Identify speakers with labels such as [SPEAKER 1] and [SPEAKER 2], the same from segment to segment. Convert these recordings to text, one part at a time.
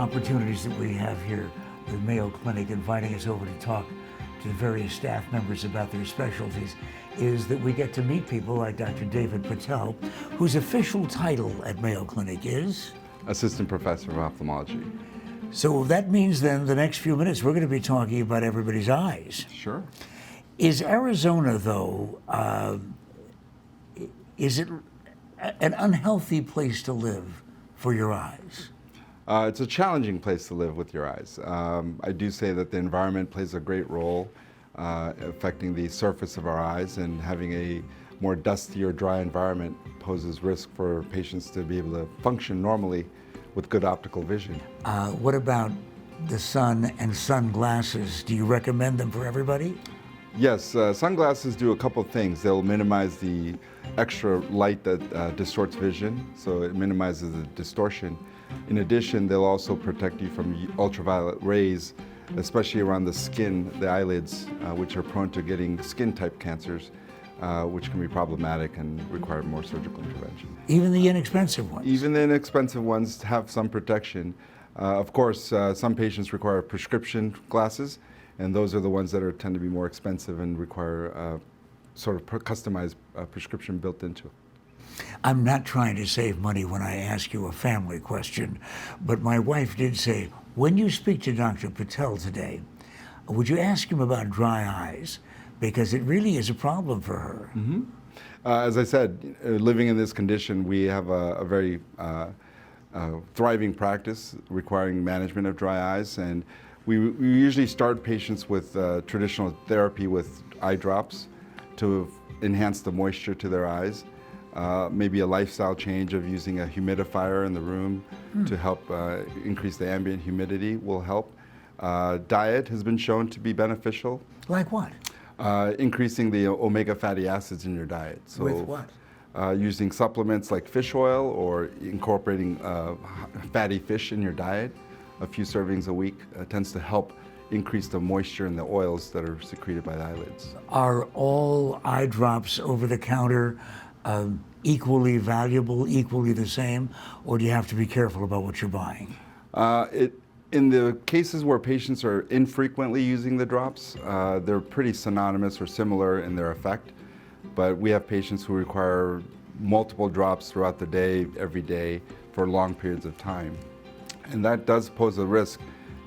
[SPEAKER 1] opportunities that we have here with Mayo Clinic, inviting us over to talk to the various staff members about their specialties, is that we get to meet people like Dr. David Patel, whose official title at Mayo Clinic is?
[SPEAKER 2] Assistant Professor of Ophthalmology.
[SPEAKER 1] So that means then the next few minutes we're going to be talking about everybody's eyes.
[SPEAKER 2] Sure.
[SPEAKER 1] Is Arizona, though, is it an unhealthy place to live for your eyes?
[SPEAKER 2] It's a challenging place to live with your eyes. I do say that the environment plays a great role affecting the surface of our eyes, and having a more dusty or dry environment poses risk for patients to be able to function normally with good optical vision.
[SPEAKER 1] What about the sun and sunglasses? Do you recommend them for everybody?
[SPEAKER 2] Yes, sunglasses do a couple of things. They'll minimize the extra light that distorts vision, so it minimizes the distortion. In addition, they'll also protect you from ultraviolet rays, especially around the skin, the eyelids, which are prone to getting skin type cancers, which can be problematic and require more surgical intervention.
[SPEAKER 1] Even the inexpensive ones?
[SPEAKER 2] Even the inexpensive ones have some protection. Of course, some patients require prescription glasses, and those are the ones that tend to be more expensive and require sort of customized prescription built into it.
[SPEAKER 1] I'm not trying to save money when I ask you a family question, but my wife did say, when you speak to Dr. Patel today, would you ask him about dry eyes? Because it really is a problem for her.
[SPEAKER 2] Mm-hmm. As I said, living in this condition, we have a very thriving practice requiring management of dry eyes, and we usually start patients with traditional therapy with eye drops to enhance the moisture to their eyes. Maybe a lifestyle change of using a humidifier in the room to help increase the ambient humidity will help. Diet has been shown to be beneficial.
[SPEAKER 1] Like what?
[SPEAKER 2] Increasing the omega fatty acids in your diet. So,
[SPEAKER 1] with what?
[SPEAKER 2] Using supplements like fish oil, or incorporating fatty fish in your diet. A few servings a week tends to help increase the moisture in the oils that are secreted by the eyelids. Are
[SPEAKER 1] all eye drops over the counter equally valuable, equally the same, or do you have to be careful about what you're buying?
[SPEAKER 2] In the cases where patients are infrequently using the drops, they're pretty synonymous or similar in their effect, but we have patients who require multiple drops throughout the day, every day, for long periods of time. And that does pose a risk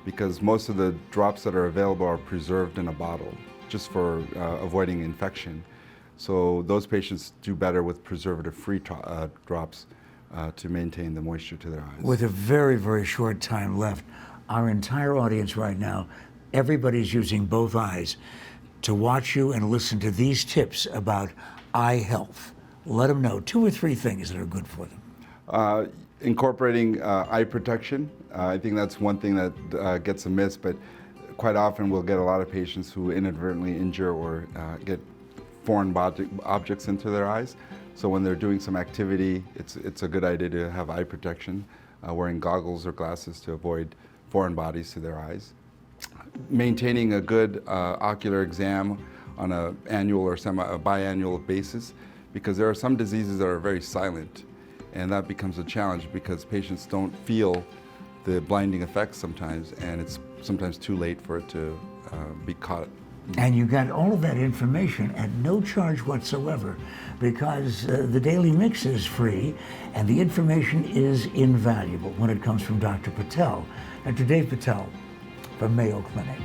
[SPEAKER 2] because most of the drops that are available are preserved in a bottle, just for avoiding infection. So those patients do better with preservative-free drops to maintain the moisture to their eyes.
[SPEAKER 1] With a very, very short time left, our entire audience right now, everybody's using both eyes to watch you and listen to these tips about eye health. Let them know 2 or 3 things that are good for them.
[SPEAKER 2] Incorporating eye protection. I think that's one thing that gets amiss, but quite often we'll get a lot of patients who inadvertently injure or get foreign objects into their eyes. So when they're doing some activity, it's a good idea to have eye protection, wearing goggles or glasses to avoid foreign bodies to their eyes. Maintaining a good ocular exam on an annual or biannual basis, because there are some diseases that are very silent, and that becomes a challenge because patients don't feel the blinding effects sometimes, and it's sometimes too late for it to be caught.
[SPEAKER 1] And you got all of that information at no charge whatsoever, because the Daily Mix is free and the information is invaluable when it comes from Dr. Patel. Dr. Dave Patel from Mayo Clinic.